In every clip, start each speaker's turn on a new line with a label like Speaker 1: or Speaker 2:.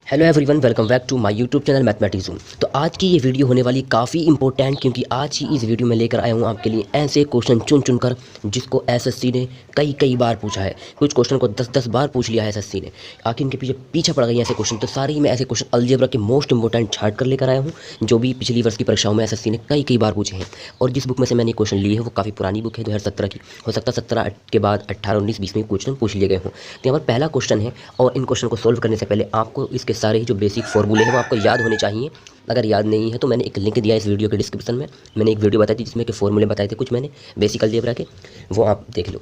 Speaker 1: Hello everyone, welcome back to my YouTube channel mathematics zoom. तो आज की ये वीडियो होने वाली काफ़ी इंपॉर्टेंट, क्योंकि आज ही इस वीडियो में लेकर आया हूँ आपके लिए ऐसे क्वेश्चन चुन कर जिसको एसएससी ने कई बार पूछा है। कुछ क्वेश्चन को 10 बार पूछ लिया है एसएससी ने। आखिर इनके पीछे पड़ गई ऐसे क्वेश्चन, तो सारे ही मैं ऐसे क्वेश्चन अलजेब्रा के मोस्ट इंपॉर्टेंट छाट कर लेकर आया हूँ, जो भी पिछली वर्ष की परीक्षाओं में एसएससी ने कई बार पूछे हैं। और जिस बुक में से मैंने क्वेश्चन लिए हैं वो काफ़ी पुरानी बुक है, 2017 की। हो सकता है 17 के बाद 18, 19, 20 में क्वेश्चन पूछ लिए गए हों। तो यहाँ पर पहला क्वेश्चन है, और इन क्वेश्चन को सोल्व करने से पहले आपको इसके सारे ही जो बेसिक फॉर्मूले हैं वो आपको याद होने चाहिए। अगर याद नहीं है तो मैंने एक लिंक दिया है इस वीडियो के डिस्क्रिप्शन में। मैंने एक वीडियो बताई थी जिसमें के फॉर्मूले बताए थे कुछ मैंने बेसिक अलजेब्रा के, वो आप देख लो।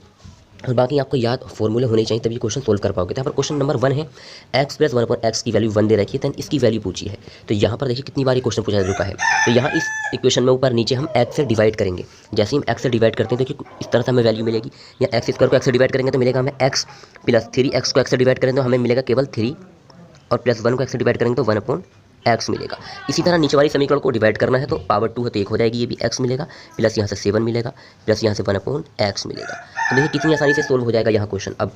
Speaker 1: और बाकी आपको याद फॉर्मूले होने चाहिए तभी क्वेश्चन सोल्व कर पाओगे। तो यहाँ पर क्वेश्चन नंबर 1 है, x प्लस 1/x की वैल्यू 1 दे रखी है, दैन इसकी वैल्यू पूछी है। तो यहाँ पर देखिए कितनी बार ये क्वेश्चन पूछा जा चुका है। तो यहाँ इस इक्वेशन में ऊपर नीचे हम x से डिवाइड करेंगे। जैसे हम x से डिवाइड करते हैं तो इस तरह से हमें वैल्यू मिलेगी। या x स्क्वायर को x से डिवाइड करेंगे तो मिलेगा हमें x प्लस 3x को x से डिवाइड करेंगे तो हमें मिलेगा केवल 3, और प्लस 1 को x से डिवाइड करेंगे तो 1/x मिलेगा। इसी तरह नीचे वाली समीकरण को डिवाइड करना है तो पावर 2 है तो 1 हो जाएगी, ये भी x मिलेगा, प्लस यहाँ से 7 मिलेगा, प्लस यहाँ से 1/x मिलेगा। तो देखिए कितनी आसानी से सोल्व हो जाएगा यहाँ क्वेश्चन। अब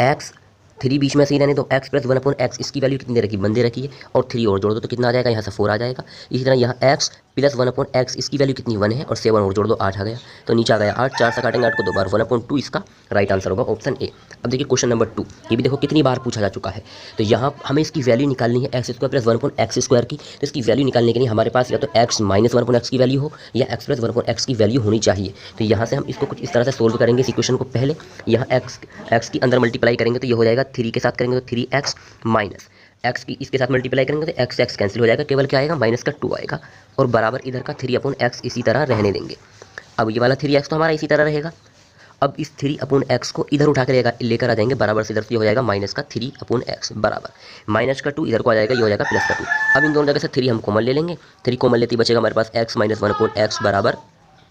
Speaker 1: x 3 बीच में सही रहने तो x प्लस 1/x, इसकी वैल्यू कितनी दे रखी, 1 दे रखी है, और 3 और जोड़ दो तो कितना आ जाएगा, यहाँ से 4 आ जाएगा। इसी तरह यहाँ x प्लस 1/x, इसकी वैल्यू कितनी 1 है, और 7 और जोड़ दो 8 आ गया। तो नीचे आ गया 8, 4 से काटेंगे 8 को 2 बार, 1/2 इसका राइट आंसर होगा, ऑप्शन ए। अब देखिए क्वेश्चन नंबर 2, ये भी देखो कितनी बार पूछा जा चुका है। तो यहाँ हमें इसकी वैल्यू निकालनी है x square plus 1/x square की। तो इसकी वैल्यू निकालने के लिए हमारे पास या तो x माइनस 1/x की वैल्यू हो या x प्लस 1/x की वैल्यू होनी चाहिए। तो यहाँ से हम इसको कुछ इस तरह से सोल्व करेंगे इस इक्वेशन को। पहले यहाँ x की अंदर मल्टीप्लाई करेंगे तो ये हो जाएगा 3 के साथ करेंगे तो 3x माइनस x की इसके साथ मल्टीप्लाई करेंगे तो x कैंसिल हो जाएगा, केवल क्या आएगा, माइनस का 2 आएगा, और बराबर इधर का 3/x इसी तरह रहने देंगे। अब ये वाला 3x तो हमारा इसी तरह रहेगा। अब इस 3/x को इधर उठा कर लेकर आ जाएंगे, बराबर से इधर से हो जाएगा माइनस का 3/x बराबर माइनस का 2 इधर को आ जाएगा, ये हो जाएगा प्लस का 2। अब इन दोनों जगह से 3 हम कॉमन ले लेंगे, 3 कॉमन लेते ही बचेगा हमारे पास x माइनस 1/x बराबर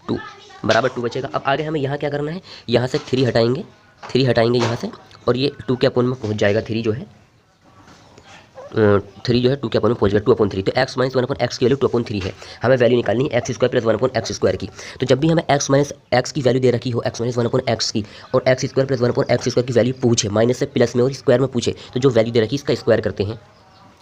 Speaker 1: 2 बचेगा। अब आगे हमें यहाँ क्या करना है, यहाँ से 3 हटाएंगे यहाँ से, और ये 2 के अपोन में पहुँच जाएगा। 3 जो है 2 के अपोन में पहुंच गया, 2/3। तो x माइनस 1/x की वैल्यू 2/3 है। हमें वैल्यू निकालनी है x square plus 1/x square की। तो जब भी हमें x माइनस x की वैल्यू दे रखी हो, x माइनस 1/x की, और x square plus 1/x square की वैल्यू पूछे, माइनस से प्लस में और स्क्वायर में पूछे, तो जो वैल्यू दे रखी है इसका स्क्वायर करते हैं।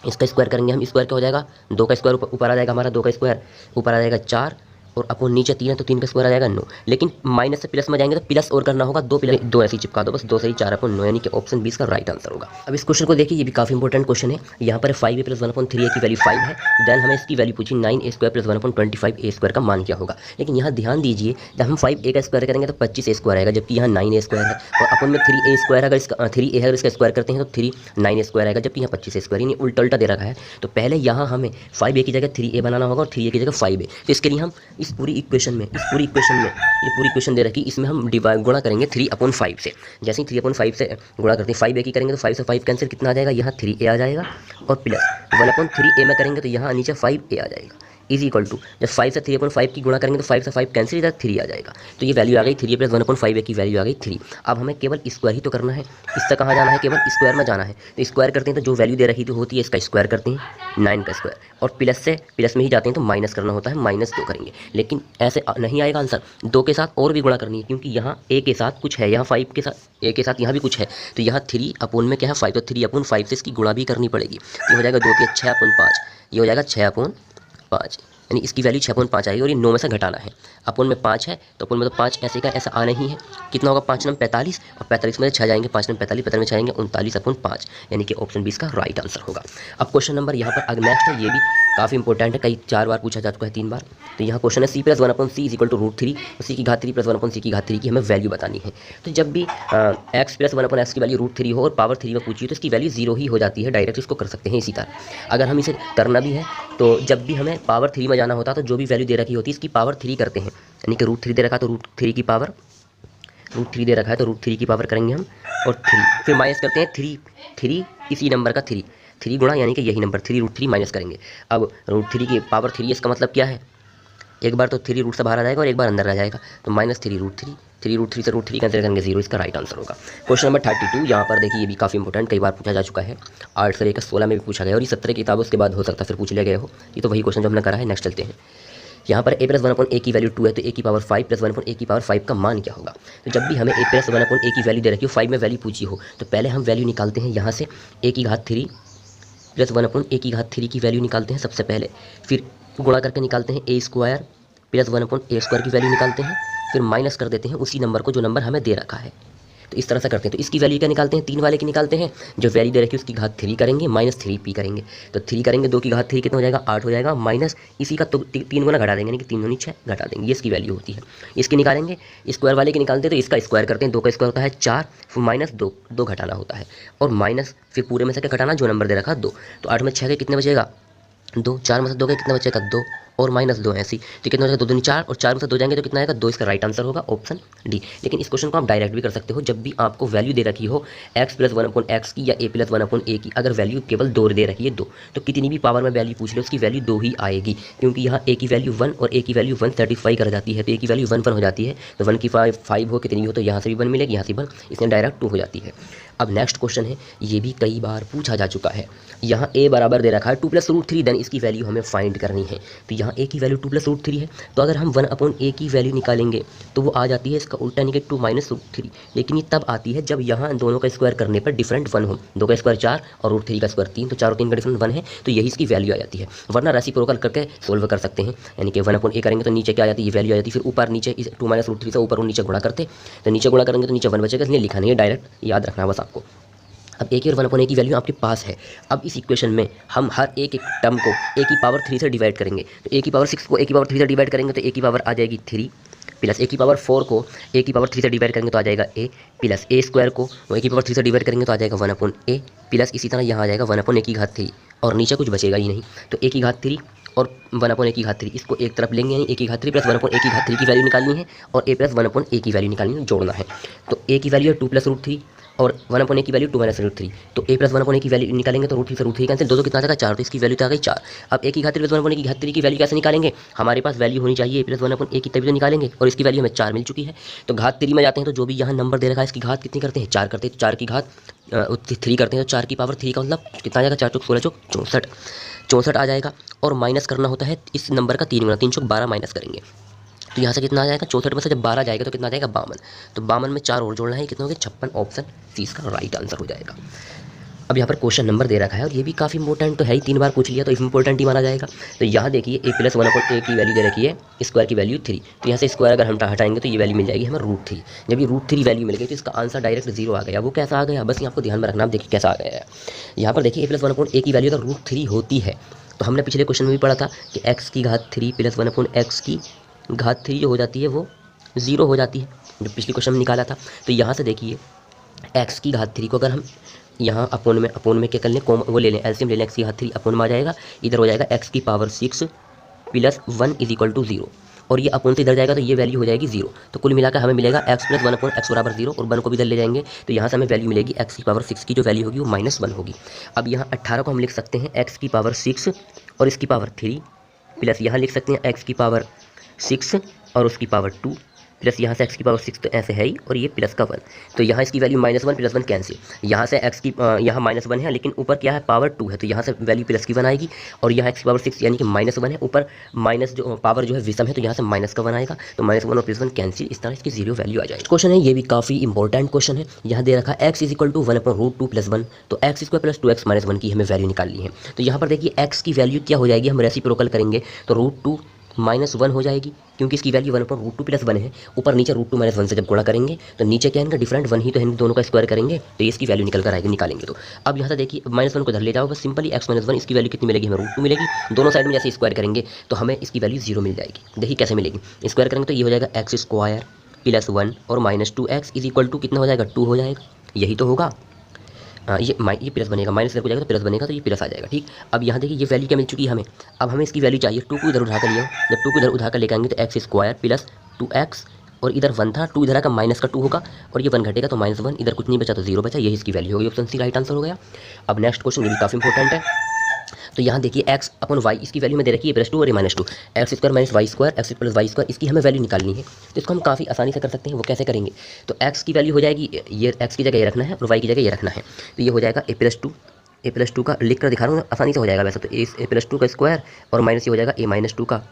Speaker 1: इसका स्क्वायर करेंगे हम, स्क्वायर क्या हो जाएगा, 2 का स्क्वायर ऊपर आ जाएगा हमारा, 2 का स्क्वायर ऊपर आ जाएगा 4, और अपोन नीचे 3 है तो 3 का स्क्वायर आ जाएगा 9। लेकिन माइनस से प्लस में जाएंगे तो प्लस और करना होगा, 2 ऐसे ही चिपका दो बस, 2 से ही 4/9, यानी कि ऑप्शन 20 का राइट आंसर होगा। अब इस क्वेश्चन को देखिए, ये भी काफी इंपॉर्टेंट क्वेश्चन है। यहाँ पर 5a प्लस 1/3a की वैल्यू 5 है। देन हमें इसकी वैल्यू पूछी 9a square plus 1/25a square का मान क्या होगा। लेकिन यहाँ ध्यान दीजिए, जब हम 5a का स्क्वायर करेंगे तो 25a स्क्वायर आएगा, जबकि यहाँ 9a स्क्वायर है, और अपन में 3a स्क्वायर अगर इसका 3a है अगर इसका स्क्वायर करते हैं तो 9a स्क्वायर आएगा, जबकि यहाँ 25a स्क्वायर, यानी उल्टा दे रखा है। तो पहले यहाँ हमें 5a की जगह 3a बनाना होगा और 3a की जगह 5a। तो इसके लिए हम इस पूरी इक्वेशन में ये पूरी इक्वेशन दे रखी, इसमें हम गुणा करेंगे 3/5 से। जैसे ही 3/5 से गुणा करते हैं 5a की करेंगे तो 5 से 5 कैंसिल, कितना आ जाएगा, यहाँ 3a आ जाएगा, और प्लस 1/3a में करेंगे तो यहाँ नीचे 5a आ जाएगा, इज इक्वल टू, जब 5 से 3/5 की गुणा करेंगे तो 5 से 5 कैंसिल, इधर 3 आ जाएगा। तो ये वैल्यू आ गई 3 प्लस 1/5a की वैल्यू आ गई 3। अब हमें केवल स्क्वायर ही तो करना है, इससे कहाँ जाना है, केवल स्क्वायर में जाना है। तो स्क्वायर करते हैं तो जो वैल्यू दे रखी तो होती है इसका स्क्वायर करते हैं, 9 का स्क्वायर, और प्लस से प्लस में ही जाते हैं तो माइनस करना होता है, -2 करेंगे। लेकिन ऐसे नहीं आएगा आंसर, 2 के साथ और भी गुणा करनी है, क्योंकि यहाँ a के साथ कुछ है, यहाँ 5 के साथ a के साथ यहाँ भी कुछ है। तो यहाँ 3 में क्या है 5, तो 3/5 से इसकी गुणा भी करनी पड़ेगी। ये हो जाएगा 2 के 6/5, ये हो जाएगा 6/5, यानी इसकी वैल्यू 6/5 आएगी, और ये 9 में से घटाना है। अपोन में 5 है तो अपोन में तो 5 ऐसे का ऐसा आ नहीं है, कितना होगा, 5 9 45, और 45 में 6 जाएंगे, 5 9 45, 45 में 6 जाएंगे 39/5, यानी कि ऑप्शन 20 का राइट आंसर होगा। अब क्वेश्चन नंबर यहाँ पर नेक्स्ट है, ये भी काफ़ी इंपॉर्टेंट है, 4 बार पूछा जा चुका है, 3 बार। तो यहाँ क्वेश्चन है c plus 1/c is equal to √3, c की घात 3 प्लस 1/c की घात 3 की हमें वैल्यू बतानी है। तो जब भी x प्लस 1/x की वैल्यू √3 हो और पावर 3 में पूछी तो इसकी वैल्यू 0 ही हो जाती है, डायरेक्ट इसको कर सकते हैं इसी तरह। अगर हम इसे करना भी है तो जब भी हमें पावर 3 में जाना होता है तो जो भी वैल्यू दे रखी होती है इसकी पावर 3 करते हैं, यानी कि √3 दे रखा है तो √3 की पावर, √3 दे रखा है तो √3 की पावर करेंगे हम, और 3 फिर माइनस करते हैं 3 इसी नंबर का 3 गुणा, यानी कि यही नंबर 3 √3 माइनस करेंगे। अब √3 की पावर 3, इसका मतलब क्या है, एक बार तो 3 रूट से बाहर आ जाएगा और एक बार अंदर आ जाएगा, तो -3 √3, 3 √3 से √3 कैंसिल करेंगे 0, इसका राइट आंसर होगा। क्वेश्चन नंबर 32, यहाँ पर देखिए ये भी काफ़ी इंपॉर्टेंट, कई बार पूछा जा चुका है, 8 से लेकर 16 में भी पूछा गया, और ये 17 किताबों उसके बाद हो सकता है फिर पूछ लिया गया हो। ये तो वही क्वेश्चन जो हमने करा है। नेक्स्ट चलते हैं, यहाँ पर a प्लस 1/a की वैल्यू 2 है, तो a की पावर 5 प्लस 1/a की पावर 5 का मान क्या होगा। तो जब भी हमें a प्लस 1/a की वैल्यू दे रखी हो, 5 में वैल्यू पूछी हो, तो पहले हम वैल्यू निकालते हैं यहाँ से, a की घात 3 प्लस 1/a की घात 3 की वैल्यू निकालते हैं सबसे पहले, फिर गुणा करके निकालते हैं a square plus 1/a square की वैल्यू निकालते हैं, फिर माइनस कर देते हैं उसी नंबर को जो नंबर हमें दे रखा है। तो इस तरह से करते हैं। तो इसकी वैल्यू क्या निकालते हैं, 3 वाले की निकालते हैं, जो वैल्यू दे रखी है उसकी घात 3 करेंगे माइनस 3p करेंगे। तो 3 करेंगे 2 की घात 3 कितना हो जाएगा 8 हो जाएगा, माइनस इसी का तो 3 गुना घटा देंगे, यानी कि 3 दूनी 6 घटा देंगे, ये इसकी वैल्यू होती है। इसकी निकालेंगे, स्क्वायर वाले की निकालते हैं तो इसका स्क्वायर करते हैं, 2 का स्क्वायर होता है 4, फिर माइनस 2 घटाना होता है, और माइनस फिर पूरे में से क्या घटाना, जो नंबर दे रखा 2। तो 8 में 6 के कितने बचेगा 2, 4 में से 2 के कितना बचेगा 2, और माइनस 2 ऐसी, तो कितना हो जाएगा 2 दूनी 4, और 4 में से 2 जाएंगे तो कितना आएगा 2, इसका राइट आंसर होगा ऑप्शन डी। लेकिन इस क्वेश्चन को आप डायरेक्ट भी कर सकते हो, जब भी आपको वैल्यू दे रखी हो x प्लस 1/x की या a प्लस 1/a की, अगर वैल्यू केवल 2 दे रखी है 2, तो कितनी भी पावर में वैल्यू पूछ ले उसकी वैल्यू 2 ही आएगी, क्योंकि यहाँ a की वैल्यू 1 और a की वैल्यू 1 सेटिस्फाई कर जाती है, तो a की वैल्यू 1 हो जाती है, तो 1 की 5 हो कितनी भी हो, तो यहाँ से भी 1 मिलेगी, यहाँ से 1, इसमें डायरेक्ट 2 हो जाती है। अब नेक्स्ट क्वेश्चन है, ये भी कई बार पूछा जा चुका है। यहाँ a बराबर दे रखा है 2 + √3, देन इसकी वैल्यू हमें फाइंड करनी है। तो यहाँ a की वैल्यू 2 + √3 है, तो अगर हम 1/a की वैल्यू निकालेंगे तो वो आ जाती है इसका उल्टा, यानी कि 2 - √3। लेकिन ये तब आती है जब यहाँ दोनों का स्क्वायर करने पर डिफरेंट 1 हो, 2 का स्क्वायर 4 और √3 का स्क्वायर 3, तो 4 और 3 का डिफरेंट 1 है, तो यही इसकी वैल्यू आ जाती है। वरना रेसिप्रोकल करके सोल्व कर सकते हैं, यानी कि 1/a करेंगे तो नीचे क्या आ जाती है, ये वैल्यू आ जाती है, फिर ऊपर नीचे इस 2 - √3 से ऊपर और नीचे गुणा करते, तो नीचे गुणा करेंगे तो नीचे 1 बचेगा, इसलिए लिखा नहीं है, डायरेक्ट याद रखना बस आपको। अब a की और 1/a की वैल्यू आपके पास है। अब इस इक्वेशन में हम हर एक टर्म को a की पावर 3 से डिवाइड करेंगे, तो a की पावर 6 को a की पावर 3 से डिवाइड करेंगे तो a की पावर आ जाएगी 3, प्लस a की पावर 4 को a की पावर 3 से डिवाइड करेंगे तो आ जाएगा a, प्लस a स्क्वायर को a की पावर 3 से डिवाइड करेंगे तो आ जाएगा 1/a, प्लस इसी तरह यहाँ आ जाएगा 1/a की घात 3, और नीचे कुछ बचेगा ही नहीं, तो a की घात 3 और 1/a की घात 3 इसको एक तरफ लेंगे, यानी a की घात 3 प्लस 1/a की घात 3 की वैल्यू निकालनी है, और a प्लस 1/a की वैल्यू निकालनी है, जोड़ना है। तो a की वैल्यू है 2 + √3 और 1/a की वैल्यू 2 - √3, तो a प्लस 1/a की वैल्यू निकालेंगे तो √3 से √3 कैंसिल, 2 कितना आ जाएगा 4, तो इसकी वैल्यू तो आ गई 4। अब a की घात 3 प्लस 1/a की घात 3 की वैल्यू कैसे निकालेंगे, हमारे पास वैल्यू होनी चाहिए a प्लस 1/a की, तभी तो निकालेंगे, और इसकी वैल्यू हमें 4 मिल चुकी है। तो घात 3 में जाते हैं तो जो भी यहाँ नंबर दे रखा है इसकी घात कितनी करते हैं 4 करते हैं, तो 4 की घात 3 करते हैं, तो 4 की पावर 3 का मतलब कितना आ जाएगा 4 चौक 16 चौक 64, 64 आ जाएगा, और माइनस करना होता है इस नंबर का 3 गुना, 3 चौक 12 माइनस करेंगे, तो यहाँ से कितना आ जाएगा 64 में से जब 12 जाएगा तो कितना आ जाएगा 52, तो 52 में 4 और जोड़ना है, कितना हो गया 56, ऑप्शन सी इसका राइट आंसर हो जाएगा। अब यहाँ पर क्वेश्चन नंबर दे रखा है, और ये भी काफ़ी इंपॉर्टेंट तो है ही, 3 बार पूछ लिया तो इंपॉर्टेंट ही माना जाएगा। तो यहाँ देखिए a प्लस 1/a की वैल्यू दे रखी है, स्क्वायर की वैल्यू 3, तो यहाँ से स्क्वायर अगर हम हटाएंगे तो ये वैल्यू मिल जाएगी हमें √3। जब ये √3 वैल्यू मिल गई तो इसका आंसर डायरेक्ट 0 आ गया। वो कैसा आ गया, बस यहाँ आपको ध्यान में रखना, आप देखिए कैसा आ गया है। यहाँ पर देखिए a प्लस 1/a की वैल्यू अगर √3 होती है, तो हमने पिछले क्वेश्चन में भी पढ़ा था कि x की घात 3 प्लस 1/x की घात 3 जो हो जाती है वो 0 हो जाती है, जो पिछले क्वेश्चन में निकाला था। तो यहाँ से देखिए x की घात 3 को अगर हम यहाँ अपोन में क्या कर लें, वो ले लें, एलसीएम ले लें, x की घात 3 अपोन में आ जाएगा, इधर हो जाएगा x की पावर 6 प्लस 1 = 0, और ये अपोन से इधर जाएगा तो ये वैल्यू हो जाएगी 0। तो कुल मिलाकर हमें मिलेगा x प्लस 1/x बराबर 0, और 1 को भी इधर ले जाएंगे तो यहाँ से हमें वैल्यू मिलेगी x की पावर 6 की जो वैल्यू होगी वो -1 होगी। अब यहाँ 18 को हम लिख सकते हैं x की पावर 6 और इसकी पावर 3, प्लस यहाँ लिख सकते हैं x की पावर 6 और उसकी पावर 2, प्लस यहाँ से x की पावर 6 तो ऐसे है ही, और ये प्लस का 1, तो यहाँ इसकी वैल्यू -1 प्लस 1 कैंसिल, यहाँ से x की यहाँ -1 है लेकिन ऊपर क्या है पावर 2 है, तो यहाँ से वैल्यू प्लस की 1 आएगी, और यहाँ x की पावर 6 यानी कि -1 है, ऊपर माइनस जो पावर जो है विषम है, तो यहाँ से माइनस का 1 आएगा, तो -1 और +1 कैंसिल, इस तरह इसकी 0 वैल्यू आ जाएगी। क्वेश्चन है ये भी काफ़ी इंपॉर्टेंट क्वेश्चन है। यहाँ दे रखा x = 1/√2 + 1, तो x² + 2x - 1 की हमें वैल्यू निकालनी है। तो यहाँ पर देखिए x की वैल्यू क्या हो जाएगी, हम रेसिप्रोकल करेंगे तो √2 -1 हो जाएगी, क्योंकि इसकी वैल्यू 1/√2 + 1 है, ऊपर नीचे √2 - 1 से जब गुणा करेंगे तो नीचे क्या है इनका डिफरेंट 1 ही तो है, इन दोनों का स्क्वायर करेंगे तो इसकी वैल्यू निकल कर आएगी, निकालेंगे तो। अब यहाँ से देखिए -1 को इधर ले जाओ, बस सिंपली x - 1 इसकी वैल्यू कितनी मिलेगी हमें √2 मिलेगी, दोनों साइड में जैसे स्क्वायर करेंगे तो हमें इसकी वैल्यू 0 मिल जाएगी। देखिए कैसे मिलेगी, स्क्वायर करेंगे तो ये हो जाएगा x² + 1 और -2x = कितना हो जाएगा 2 हो जाएगा, यही तो होगा। ये प्लस बनेगा, माइनस इधर हो जाएगा तो प्लस बनेगा, तो ये प्लस आ जाएगा, ठीक। अब यहाँ देखिए ये वैल्यू क्या मिल चुकी है हमें, अब हमें इसकी वैल्यू चाहिए, 2 को इधर उठा कर लिया, जब 2 को इधर उठा कर लेकर आएंगे तो x² + 2x, और इधर 1 था, 2 इधर आएगा -2 होगा, और ये 1 घटेगा तो -1, इधर कुछ नहीं बचा तो 0 बचा, यही इसकी वैल्यू होगी, ऑप्शन सी राइट आंसर हो गया। अब नेक्स्ट क्वेश्चन ये भी काफ़ी इंपॉर्टेंट है। तो यहाँ देखिए x/y इसकी वैल्यू में दे रखी है +2 और -2, x² - y², x + y², इसकी हमें वैल्यू निकालनी है। तो इसको हम काफ़ी आसानी से कर सकते हैं, वो कैसे करेंगे, तो x की वैल्यू हो जाएगी, ये x की जगह ये रखना है और y की जगह ये रखना है, तो ये हो जाएगा a+2 का लिख कर दिखा रहा हूँ, आसानी से हो जाएगा वैसे तो, a+2 का स्क्वायर और माइनस ये हो जाएगा a-2 का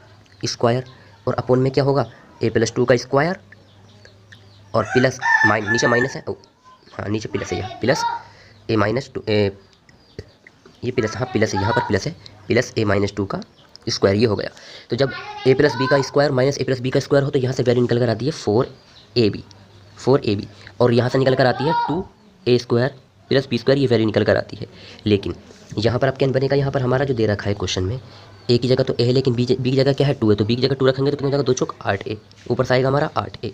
Speaker 1: स्क्वायर, और अपोन में क्या होगा a+2 का स्क्वायर और प्लस नीचे माइनस है, हाँ नीचे प्लस है, यहाँ प्लस a-2 ये प्लस, हाँ प्लस है, यहाँ पर प्लस है, प्लस a माइनस 2 का स्क्वायर, ये हो गया। तो जब a प्लस बी का square minus a plus B का स्क्वायर हो तो यहाँ से वैल्यू निकल कर आती है 4ab, और यहाँ से निकल कर आती है 2a square plus B square, ये वैल्यू निकल कर आती है। लेकिन यहाँ पर अब क्या बनेगा, यहाँ पर हमारा जो दे रखा है क्वेश्चन में a की जगह तो a है, लेकिन b की जगह क्या है 2 है, तो b की जगह 2 रखेंगे तो कितना हो जाएगा 2 चौक 8a, ऊपर से आएगा हमारा 8a,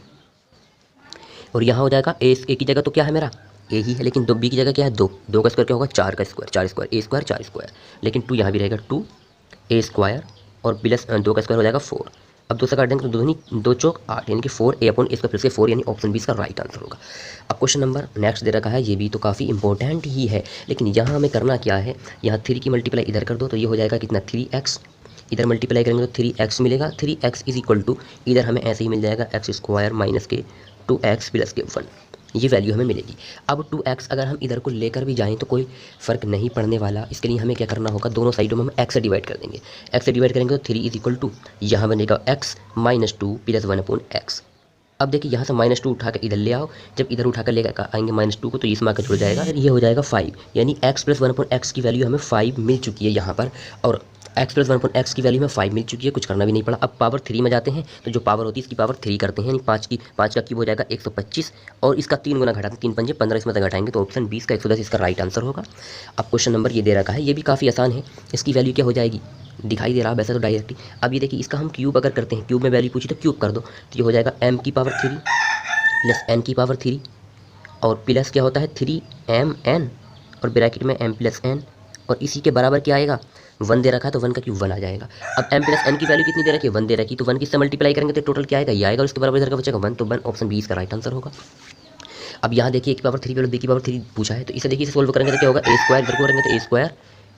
Speaker 1: और यहाँ हो जाएगा a की जगह तो क्या है मेरा a ही है, लेकिन दो b की जगह क्या है 2, 2 का स्क्वायर क्या होगा 4 का square, 4 square a square 4 square, लेकिन 2 यहाँ भी रहेगा 2a स्क्वायर और प्लस 2 का स्क्वायर हो जाएगा 4। अब 2 से काट देंगे तो 2 नहीं 2 चौक 8, यानी कि 4a अपॉन इसका प्लस के 4, यानी ऑप्शन 20 का राइट आंसर होगा। अब क्वेश्चन नंबर नेक्स्ट दे रखा है, ये भी तो काफ़ी इंपॉर्टेंट ही है, लेकिन यहाँ हमें करना क्या है, यहाँ 3 की मल्टीप्लाई इधर कर दो तो ये हो जाएगा कितना 3x, इधर मल्टीप्लाई करेंगे तो 3x मिलेगा, 3x इज इक्वल टू इधर हमें ऐसे ही मिल जाएगा x स्क्वायर माइनस के 2x प्लस के 1, ये वैल्यू हमें मिलेगी। अब 2x अगर हम इधर को लेकर भी जाएं तो कोई फ़र्क नहीं पड़ने वाला, इसके लिए हमें क्या करना होगा, दोनों साइडों में हम x से डिवाइड कर देंगे, x से डिवाइड करेंगे तो 3 इज इक्वल टू यहाँ बनेगा x minus 2 plus 1 upon x। अब देखिए यहाँ से माइनस 2 उठा कर इधर ले आओ, जब इधर उठा कर लेकर आएंगे माइनस 2 को तो इसमें आकर जुड़ जाएगा, ये हो जाएगा 5, यानी x प्लस 1 अपॉन x की वैल्यू हमें 5 मिल चुकी है यहाँ पर, और x प्लस 1 अपॉन x की वैल्यू में 5 मिल चुकी है, कुछ करना भी नहीं पड़ा। अब पावर 3 में जाते हैं तो जो पावर होती है इसकी पावर 3 करते हैं, यानी 5 का क्यूब हो जाएगा 125, और इसका 3 गुना घटाते हैं, 3 पंजे 15, इसमें से घटाएंगे तो ऑप्शन 20 का 110 इसका राइट आंसर होगा। अब क्वेश्चन नंबर ये दे रखा है, ये भी काफ़ी आसान है, इसकी वैल्यू क्या हो जाएगी, दिखाई दे रहा है वैसे तो डायरेक्टली। अब ये देखिए इसका हम क्यूब अगर करते हैं, क्यूब में वैल्यू पूछी तो क्यूब कर दो, तो ये हो जाएगा m की पावर 3 प्लस n की पावर 3, और प्लस क्या होता है 3mn, और ब्रैकेट में m प्लस n, और इसी के बराबर क्या आएगा 1 दे रखा है तो 1 का क्यूब 1 आ जाएगा। अब m प्लस n की वैल्यू कितनी दे रखी है 1 दे रखी, तो 1 किससे मल्टीप्लाई करेंगे तो टोटल क्या आएगा, ये आएगा, और इसके बराबर इधर का बचेगा 1, तो 1 ऑप्शन 20 का राइट आंसर होगा। अब यहाँ देखिए a की पावर 3 प्लस b की पावर 3 पूछा है, तो इसे देखिए इसे सोल्व करेंगे तो क्या होगा, a स्क्वायर इधर को करेंगे तो a square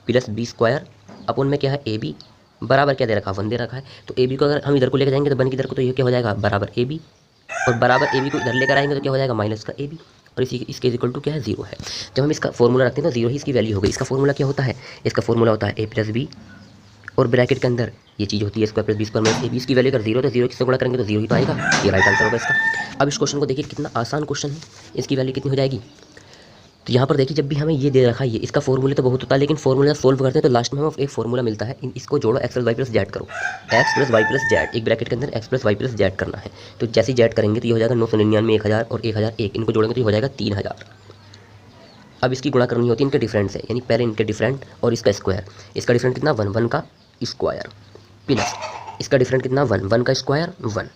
Speaker 1: plus b square upon में क्या है ab, बराबर क्या दे रखा है 1 दे रखा है, तो ab को अगर हम इधर को लेकर जाएंगे तो 1 की इधर को, तो ये क्या हो जाएगा बराबर ab, और बराबर ab को इधर लेकर आएंगे तो क्या हो जाएगा माइनस का ab, और इसके इक्वल टू क्या है 0 है। जब हम इसका फॉर्मूला रखते हैं तो 0 ही इसकी वैल्यू हो गई। इसका फॉर्मूला क्या होता है, इसका फॉर्मूला होता है a प्लस बी, और ब्रैकेट के अंदर ये चीज़ होती है square plus B square minus A B, इसकी वैल्यू अगर 0 तो 0 किससे गुणा करेंगे तो 0 ही तो आएगा, ये राइट आंसर होगा इसका। अब इस क्वेश्चन को देखिए कितना आसान क्वेश्चन है, इसकी वैल्यू कितनी हो जाएगी, तो यहाँ पर देखिए जब भी हमें ये दे रखा है, ये इसका फॉर्मूला तो बहुत होता है, लेकिन फॉर्मूला सोल्व करते हैं तो लास्ट में हमें एक फॉर्मूला मिलता है, इसको जोड़ो x plus Y plus Z करो, x plus Y plus Z, एक ब्रैकेट के अंदर x plus Y plus Z करना है, तो जैसे जेड करेंगे तो ये हो जाएगा 999 1000 और 1001, इनको जोड़ेंगे तो ये हो जाएगा 3000। अब इसकी गुणा करनी होती है इनके डिफरेंट से, यानी पहले इनके डिफरेंट और इसका स्क्वायर, इसका डिफरेंट कितना 1 का स्क्वायर प्लस इसका डिफरेंट कितना 1 का स्क्वायर 1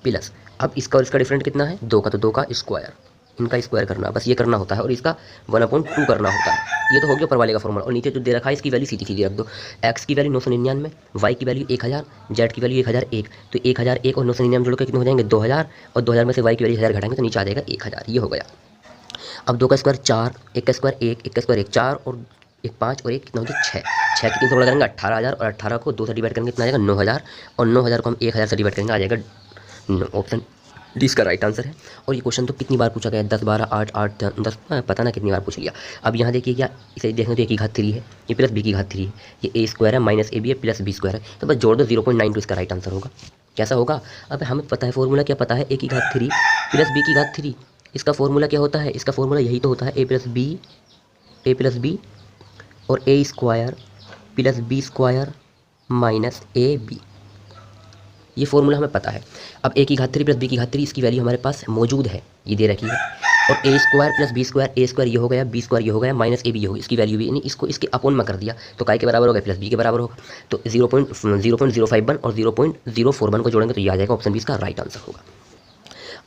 Speaker 1: प्लस, अब इसका और इसका डिफरेंट कितना है 2 का, तो 2 का स्क्वायर, इनका स्क्वायर करना, बस ये करना होता है, और इसका 1/2 करना होता है। ये तो हो गया ऊपर वाले का फॉर्मूला, और नीचे जो दे रखा है इसकी वैल्यू सीधी सीधी रख दो, x की वैल्यू 999, y की वैल्यू 1000, z की वैल्यू 1001, तो 1001 और 999 जोड़ के कितने हो जाएंगे 2000, और 2000 में से y की वैल्यू 1000 घटाएंगे तो नीचे आ जाएगा 1000, ये हो गया। अब 2 का स्क्वायर 4, 1 का स्क्वायर 1, 1 का स्क्वायर 1 4, और 1 5 और 1 कितना हो गया 6, 6 की 3 से गुणा करेंगे 18000, और 18 को 2 से डिवाइड करेंगे कितना आ जाएगा 9000, और 9000 को हम 1000 से डिवाइड करेंगे आ जाएगा ऑप्शन डी इसका राइट आंसर है। और ये क्वेश्चन तो कितनी बार पूछा गया है 10 12 8 8 10 पता ना कितनी बार पूछ लिया। अब यहाँ देखिए क्या, इसे देखें तो a की घात 3 है, ये प्लस b की घात 3 है, ये a स्क्वायर है माइनस ab है प्लस b स्क्वायर है, तो बस जोड़ दो 0.92 इसका राइट आंसर होगा। कैसा होगा, अब हमें पता है फॉर्मूला क्या पता है, a की घात 3 प्लस b की घात 3, इसका फॉर्मूला क्या होता है, इसका फॉर्मूला यही तो होता है a प्लस b और a square plus b square minus ab, ये फॉर्मूला हमें पता है। अब a की घात 3 प्लस b की घात 3 इसकी वैल्यू हमारे पास मौजूद है, ये दे रखी है, और a square plus b square, a square ये हो गया, b स्क्वायर ये हो गया, माइनस a भी ये होगी, इसकी वैल्यू भी, यानी इसको इसके अपोन में कर दिया तो काय के बराबर होगा प्लस b के बराबर होगा, तो 0.051 और 0.041 को जोड़ेंगे तो ये आ जाएगा ऑप्शन 20 का राइट आंसर होगा।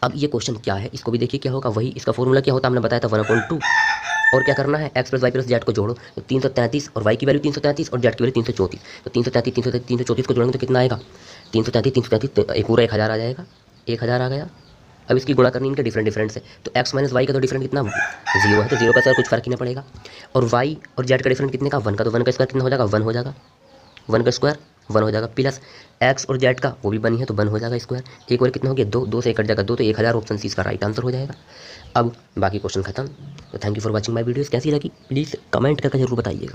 Speaker 1: अब ये क्वेश्चन क्या है, इसको भी देखिए क्या होगा, वही इसका फॉर्मूला क्या होता है हमने बताया था 1/2, और क्या करना है x plus Y plus Z को जोड़ो तो 333, और y की वैल्यू 333 और z की वैल्यू 334, तो 334 को जोड़ेंगे तो कितना आएगा 333 एक पूरा 1000 आ जाएगा, 1000 आ गया। अब इसकी गुणा करनी इनके डिफरेंट से, तो x माइनस वाई का तो डिफरेंट कितना 0 है, तो 0 का सर कुछ फर्क ही नहीं पड़ेगा, और y और z का डिफरेंट कितने का 1 का, तो 1 का स्क्वायर कितना हो जाएगा 1 हो जाएगा, 1 का स्क्वायर 1 हो जाएगा, प्लस x और z का वो भी 1 ही है तो 1 हो जाएगा स्क्वायर, एक और कितना हो गया 2, 2 से कट जाएगा 2, तो 1000 ऑप्शन सी इसका राइट आंसर हो जाएगा। अब बाकी क्वेश्चन खत्म। तो thank you for watching my videos, कैसी लगी प्लीज़ कमेंट करके जरूर बताइएगा।